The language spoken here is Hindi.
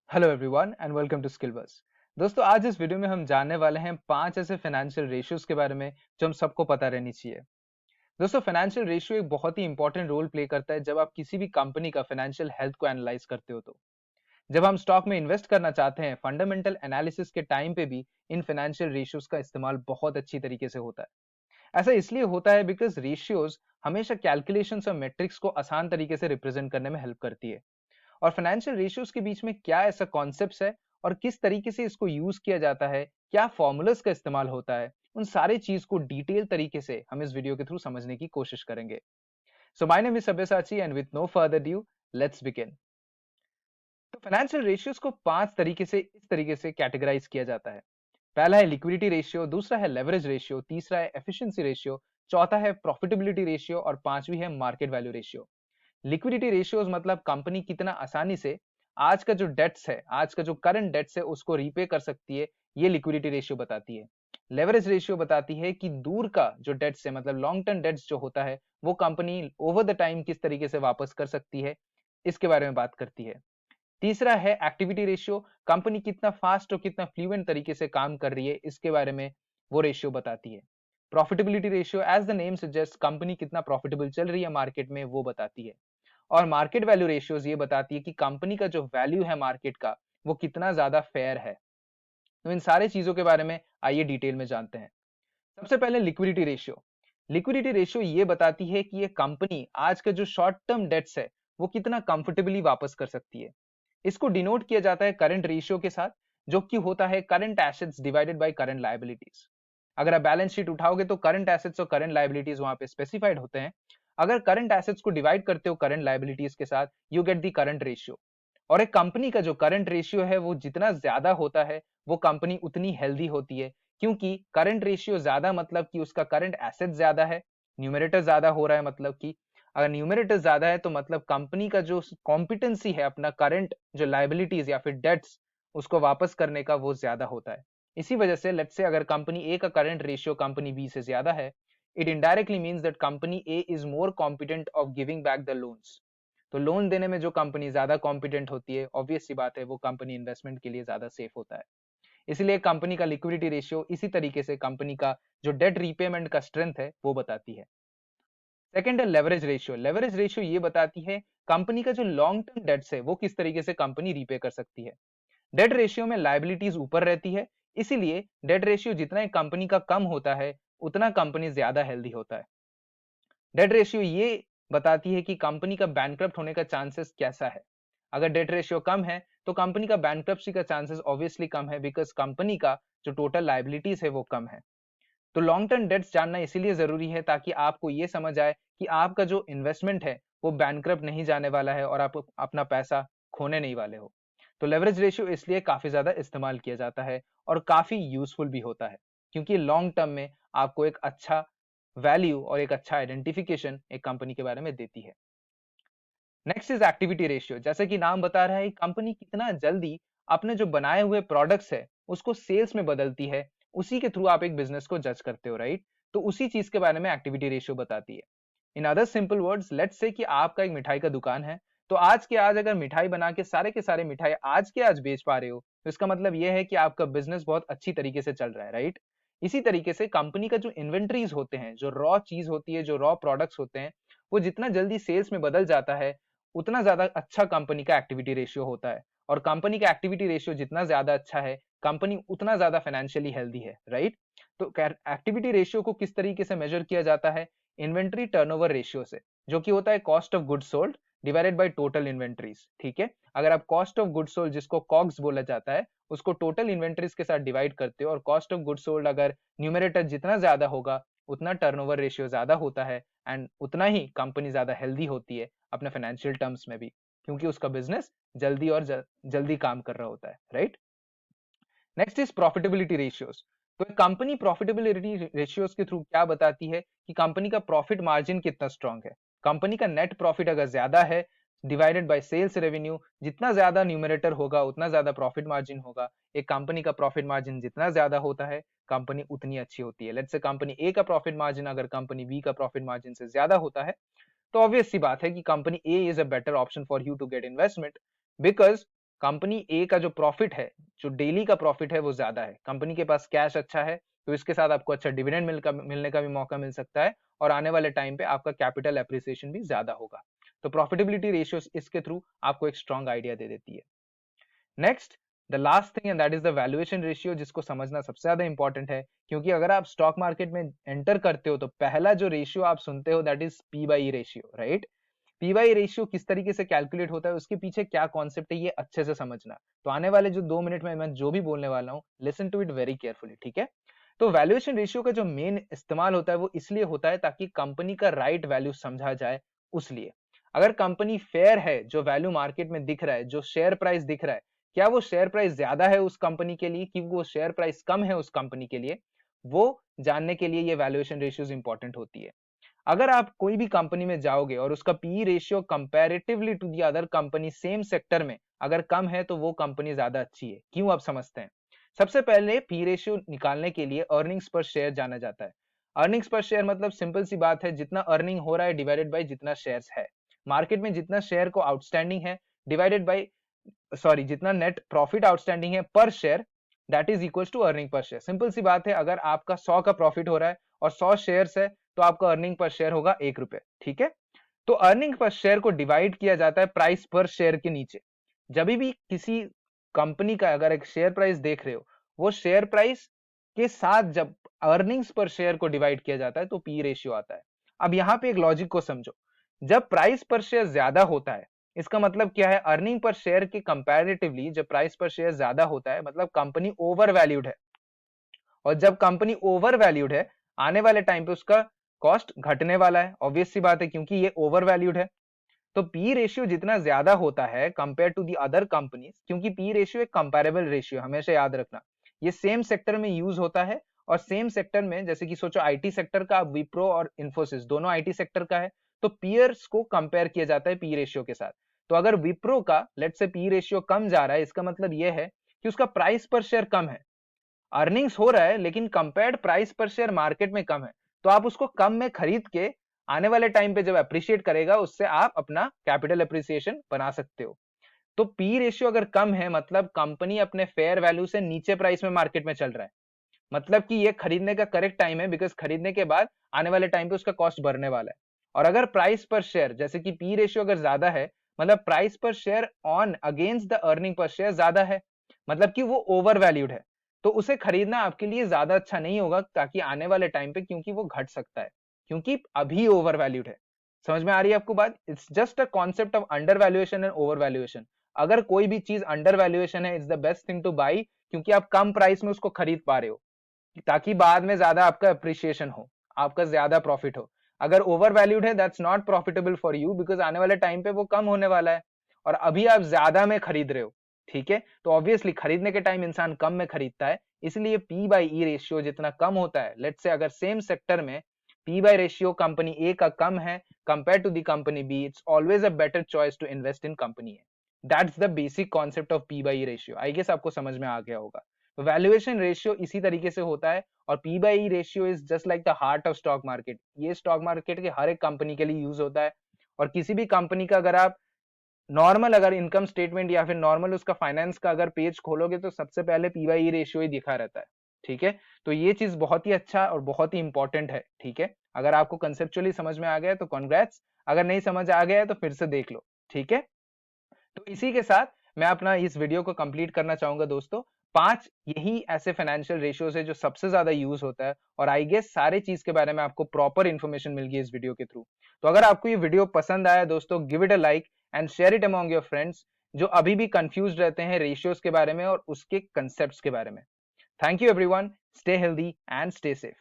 Hello everyone and welcome to Skill Bus. दोस्तों, आज इस वीडियो में हम जानने वाले हैं 5 ऐसे फाइनेंशियल रेशियोज के बारे में जो हम सबको पता रहनी चाहिए। दोस्तों, फाइनेंशियल रेशियो एक बहुत ही इंपॉर्टेंट रोल प्ले करता है जब आप किसी भी कंपनी का फाइनेंशियल हेल्थ को एनालाइज करते हो। तो जब हम स्टॉक में इन्वेस्ट करना चाहते हैं, फंडामेंटल एनालिसिस के टाइम पे भी इन फाइनेंशियल रेशियोज का इस्तेमाल बहुत अच्छी तरीके से होता है। ऐसा इसलिए होता है बिकॉज रेशियोज हमेशा कैलकुलेशंस और मेट्रिक्स को आसान तरीके से रिप्रेजेंट करने में हेल्प करती है। और फाइनेंशियल रेशियोज के बीच में क्या ऐसा कॉन्सेप्ट्स है और किस तरीके से इसको यूज किया जाता है, क्या फॉर्मूलाज का इस्तेमाल होता है, उन सारे चीज को डिटेल तरीके से हम इस वीडियो के थ्रू समझने की कोशिश करेंगे। So my name is Sabyasachi and with no further ado, let's begin. तो फाइनेंशियल रेशियोज को 5 तरीके से इस तरीके से कैटेगराइज किया जाता है। पहला है लिक्विडिटी रेशियो, दूसरा है लेवरेज रेशियो, तीसरा है एफिशिएंसी रेशियो, चौथा है प्रॉफिटेबिलिटी रेशियो और पांचवी है market value ratio. Liquidity ratios मतलब कंपनी कितना आसानी से आज का जो डेट्स है, आज का जो करंट डेट्स है, उसको रीपे कर सकती है, ये लिक्विडिटी रेशियो बताती है। लेवरेज रेशियो बताती है कि दूर का जो डेट्स है, मतलब लॉन्ग टर्म डेट्स जो होता है, वो कंपनी ओवर द टाइम किस तरीके से वापस कर सकती है, इसके बारे में बात करती है। तीसरा है एक्टिविटी रेशियो, कंपनी कितना फास्ट और कितना फ्लुएंट तरीके से काम कर रही है, इसके बारे में वो रेशियो बताती है। Profitability ratio, as the name suggest, company कितना प्रॉफिटेबल चल रही है मार्केट में, वो बताती है। और मार्केट वैल्यू रेशियोज ये बताती है कि कंपनी का जो वैल्यू है मार्केट का, वो कितना ज्यादा फेयर है। तो इन सारे चीजों के बारे में आइए डिटेल में जानते हैं। सबसे पहले लिक्विडिटी रेशियो। लिक्विडिटी रेशियो ये बताती है कि ये कंपनी आज का जो शॉर्ट टर्म डेट्स है, वो कितना कंफर्टेबली वापस कर सकती है। इसको डिनोट किया जाता है करंट रेशियो के साथ, जो कि होता है current assets divided by current liabilities. अगर आप बैलेंस शीट उठाओगे तो करंट एसेट्स और करंट लायबिलिटीज वहां पे स्पेसिफाइड होते हैं। अगर करंट एसेट्स को डिवाइड करते हो करंट लायबिलिटीज के साथ, you get the current ratio. और एक कंपनी का जो करंट रेशियो है वो जितना ज्यादा होता है, वो कंपनी उतनी हेल्दी होती है। क्योंकि करंट रेशियो ज्यादा मतलब कि उसका करंट एसेट ज्यादा है, न्यूमरेटर ज्यादा हो रहा है, मतलब कि अगर न्यूमरेटर ज्यादा है तो मतलब कंपनी का जो कॉम्पिटेंसी है अपना करंट जो लाइबिलिटीज या फिर डेट्स उसको वापस करने का, वो ज्यादा होता है। इसी वजह से लेट्स से अगर कंपनी ए का करंट रेशियो कंपनी बी से ज्यादा है, it indirectly means that company A is more competent of giving back the loans. तो लोन देने में जो कंपनी ज्यादा कॉम्पिटेंट होती है, ऑब्वियस सी बात है, वो कंपनी इन्वेस्टमेंट के लिए ज्यादा सेफ होता है। इसलिए कंपनी का लिक्विडिटी रेशियो इसी तरीके से कंपनी का जो डेट रीपेमेंट का स्ट्रेंथ है वो बताती है। सेकंड है लेवरेज रेशियो। लेवरेज रेशियो ये बताती है कंपनी का जो लॉन्ग टर्म डेट्स है वो किस तरीके से कंपनी रीपे कर सकती है। डेट रेशियो में लायबिलिटीज ऊपर रहती है, इसीलिए डेट रेशियो जितना एक कंपनी का कम होता है, उतना कंपनी ज्यादा हेल्दी होता है। डेट रेशियो ये बताती है कि कंपनी का बैंकरप्ट होने का चांसेस कैसा है। अगर डेट रेशियो कम है तो कंपनी का बैंकरप्सी का चांसेस ऑब्वियसली कम है, बिकॉज कंपनी का जो टोटल लायबिलिटीज है वो कम है। तो लॉन्ग टर्म डेट्स जानना इसीलिए जरूरी है ताकि आपको ये समझ आए कि आपका जो इन्वेस्टमेंट है वो बैंकरप्ट नहीं जाने वाला है और आप अपना पैसा खोने नहीं वाले हो। तो लेवरेज रेशियो इसलिए काफी ज्यादा इस्तेमाल किया जाता है और काफी यूजफुल भी होता है, क्योंकि लॉन्ग टर्म में आपको एक अच्छा वैल्यू और एक अच्छा आइडेंटिफिकेशन एक कंपनी के बारे में देती है। Next is activity ratio. जैसे कि नाम बता रहा है, कंपनी कितना जल्दी अपने जो बनाए हुए प्रोडक्ट्स है उसको सेल्स में बदलती है, उसी के थ्रू आप एक बिजनेस को जज करते हो, राइट। तो उसी चीज के बारे में एक्टिविटी रेशियो बताती है। In other simple words, let's say कि आपका एक मिठाई का दुकान है। तो आज के आज अगर मिठाई बना के सारे मिठाई आज के आज बेच पा रहे हो, तो इसका मतलब यह है कि आपका बिजनेस बहुत अच्छी तरीके से चल रहा है, राइट। इसी तरीके से कंपनी का जो इन्वेंट्रीज होते हैं, जो रॉ चीज होती है, जो रॉ प्रोडक्ट्स होते हैं, वो जितना जल्दी सेल्स में बदल जाता है, उतना ज्यादा अच्छा कंपनी का एक्टिविटी रेशियो होता है। और कंपनी का एक्टिविटी रेशियो जितना ज्यादा अच्छा है, कंपनी उतना ज्यादा फाइनेंशियली हेल्दी है, राइट। तो एक्टिविटी रेशियो को किस तरीके से मेजर किया जाता है? इन्वेंट्री टर्नओवर रेशियो से, जो कि होता है cost of goods sold divided by total inventories. ठीक है, अगर आप कॉस्ट ऑफ गुड्स सोल्ड, जिसको कॉग्स बोला जाता है, उसको टोटल इन्वेंट्रीज के साथ डिवाइड करते हो, और कॉस्ट ऑफ गुड्स सोल्ड अगर न्यूमरेटर जितना ज्यादा होगा, उतना टर्नओवर रेशियो ज्यादा होता है, एंड उतना ही कंपनी ज्यादा हेल्दी होती है अपने फाइनेंशियल टर्म्स में भी, क्योंकि उसका बिजनेस जल्दी और जल्दी काम कर रहा होता है, right. Next is profitability ratios. तो कंपनी प्रॉफिटेबिलिटी रेशियोज के थ्रू क्या बताती है कि कंपनी का प्रॉफिट मार्जिन कितना स्ट्रांग है। कंपनी का नेट प्रॉफिट अगर ज्यादा है डिवाइडेड बाय सेल्स रेवेन्यू, जितना ज्यादा न्यूमरेटर होगा उतना ज्यादा प्रॉफिट मार्जिन होगा। एक कंपनी का प्रॉफिट मार्जिन जितना ज्यादा होता है, कंपनी उतनी अच्छी होती है। लेट्स से कंपनी ए का प्रॉफिट मार्जिन अगर कंपनी बी का प्रॉफिट मार्जिन से ज्यादा होता है, तो ऑब्वियस सी बात है कि company A is a better option for you to get investment, because company A का जो प्रॉफिट है, जो डेली का प्रॉफिट है वो ज्यादा है, कंपनी के पास कैश अच्छा है, तो इसके साथ आपको अच्छा डिविडेंड मिलने का भी मौका मिल सकता है, और आने वाले टाइम पे आपका कैपिटल एप्रिसिएशन भी ज्यादा होगा। तो प्रॉफिटेबिलिटी रेशियो इसके थ्रू आपको एक स्ट्रॉन्ग आइडिया दे देती है। Next, the last thing and that is the valuation ratio, जिसको समझना सबसे ज्यादा इंपॉर्टेंट है, क्योंकि अगर आप स्टॉक मार्केट में एंटर करते हो तो पहला जो रेशियो आप सुनते हो that is P by ratio, right. P by ratio किस तरीके से कैलकुलेट होता है, उसके पीछे क्या कॉन्सेप्ट है, ये अच्छे से समझना। तो आने वाले जो 2 मिनट में मैं जो भी बोलने वाला हूँ, listen to it very carefully, ठीक है। तो वैल्यूएशन रेशियो का जो मेन इस्तेमाल होता है वो इसलिए होता है ताकि कंपनी का राइट वैल्यू समझा जाए। उसलिए अगर कंपनी फेयर है, जो वैल्यू मार्केट में दिख रहा है, जो शेयर प्राइस दिख रहा है, क्या वो शेयर प्राइस ज्यादा है उस कंपनी के लिए कि वो शेयर प्राइस कम है उस कंपनी के लिए, वो जानने के लिए ये वैल्यूएशन रेशियोज इंपॉर्टेंट होती है। अगर आप कोई भी कंपनी में जाओगे और उसका P ratio comparatively to the other company same sector में अगर कम है, तो वो कंपनी ज्यादा अच्छी है। क्यों, आप समझते हैं। सबसे पहले पी रेशियो निकालने के लिए अर्निंग्स पर शेयर जाना जाता है। अर्निंग्स पर शेयर मतलब सिंपल सी बात है, जितना अर्निंग हो रहा है डिवाइडेड बाय जितना शेयर्स है मार्केट में, जितना शेयर को आउटस्टैंडिंग है डिवाइडेड बाय, सॉरी, जितना नेट प्रॉफिट आउटस्टैंडिंग है per share, that is equal to earning per share. Simple सी बात है, अगर आपका 100 का प्रॉफिट हो रहा है और 100 शेयर्स है, तो आपका अर्निंग पर शेयर होगा 1 रुपए, ठीक है। तो अर्निंग पर शेयर को डिवाइड किया जाता है प्राइस पर शेयर के नीचे। जब भी किसी कंपनी का अगर एक शेयर प्राइस देख रहे हो, वो शेयर प्राइस के साथ जब अर्निंग्स पर शेयर को डिवाइड किया जाता है तो पी रेशियो आता है। अब यहाँ पे एक लॉजिक को समझो, जब प्राइस पर शेयर ज्यादा होता है, इसका मतलब क्या है, अर्निंग पर शेयर के कंपैरेटिवली जब प्राइस पर शेयर ज्यादा होता है, मतलब कंपनी ओवर वैल्यूड है। और जब कंपनी ओवर वैल्यूड है, आने वाले टाइम पे उसका कॉस्ट घटने वाला है, ऑब्वियस सी बात है, क्योंकि ये ओवर वैल्यूड है। तो पी रेशियो जितना ज्यादा होता है compare to the other companies, क्योंकि पी रेशियो एक कंपेरेबल रेशियो, हमेशा याद रखना, ये सेम सेक्टर में यूज होता है। और सेम सेक्टर में, जैसे कि सोचो आईटी सेक्टर का, विप्रो और इन्फोसिस दोनों आईटी सेक्टर का है, तो पीयर्स को कंपेयर किया जाता है पी रेशियो के साथ। तो अगर विप्रो का लेट से पी रेशियो कम जा रहा है, इसका मतलब यह है कि उसका प्राइस पर शेयर कम है, अर्निंग्स हो रहा है लेकिन कंपेयर्ड प्राइस पर शेयर मार्केट में कम है, तो आप उसको कम में खरीद के आने वाले टाइम पे जब अप्रिशिएट करेगा, उससे आप अपना कैपिटल अप्रिसिएशन बना सकते हो। तो पी रेशियो अगर कम है, मतलब कंपनी अपने फेयर वैल्यू से नीचे प्राइस में मार्केट में चल रहा है, मतलब कि ये खरीदने का करेक्ट टाइम है, बिकॉज खरीदने के बाद आने वाले टाइम पे उसका कॉस्ट बढ़ने वाला है। और अगर प्राइस पर शेयर, जैसे कि पी रेशियो अगर ज्यादा है, मतलब प्राइस पर share on against the earning per share ज्यादा है, मतलब कि वो ओवर वैल्यूड है, तो उसे खरीदना आपके लिए ज्यादा अच्छा नहीं होगा, ताकि आने वाले टाइम पे, क्योंकि वो घट सकता है, क्योंकि अभी ओवर वैल्यूड है। समझ में आ रही है आपको बात। It's just a concept of under valuation and over valuation. अगर कोई भी चीज अंडर वैल्यूएशन है, it's the best thing two by, क्योंकि आप कम प्राइस में उसको खरीद पा रहे हो, ताकि बाद में ज्यादा आपका अप्रिशिएशन हो, आपका ज्यादा प्रॉफिट हो। अगर ओवर वैल्यूड है, that's not profitable for you, because आने वाले टाइम पे वो कम होने वाला है, और अभी आप ज्यादा में खरीद रहे हो, ठीक है। तो ऑब्वियसली खरीदने के टाइम इंसान कम में खरीदता है, इसलिए पी बाई ई रेशियो जितना कम होता है, लेट्स से अगर सेम सेक्टर में P by ratio company A का कम है compare to the company B, it's always a better choice to invest in company A. That's the basic concept of P by E ratio. I guess आपको समझ में आ गया होगा। तो वैल्यूएशन रेशियो इसी तरीके से होता है, और P by E ratio is just like the heart of stock market. ये स्टॉक मार्केट के हर एक कंपनी के लिए यूज होता है, और किसी भी कंपनी का अगर आप नॉर्मल अगर इनकम स्टेटमेंट या फिर नॉर्मल उसका फाइनेंस का अगर पेज खोलोगे, तो सबसे पहले पी बाई ई रेशियो ही दिखा रहता है, ठीक है। तो ये चीज बहुत ही अच्छा और बहुत ही इंपॉर्टेंट है, ठीक है। अगर आपको कंसेप्चुअली समझ में आ गया तो कॉन्ग्रेट्स, अगर नहीं समझ आ गया है तो फिर से देख लो, ठीक है। तो इसी के साथ मैं अपना इस वीडियो को कंप्लीट करना चाहूंगा दोस्तों। 5 यही ऐसे फाइनेंशियल रेशियोज है जो सबसे ज्यादा यूज होता है, और आई गेस सारे चीज के बारे में आपको प्रॉपर इन्फॉर्मेशन मिल गई इस वीडियो के थ्रू। तो अगर आपको ये वीडियो पसंद आया दोस्तों, give it a like and share it among your friends, जो अभी भी कंफ्यूज रहते हैं रेशियोज के बारे में और उसके कंसेप्ट के बारे में। Thank you everyone, stay healthy and stay safe.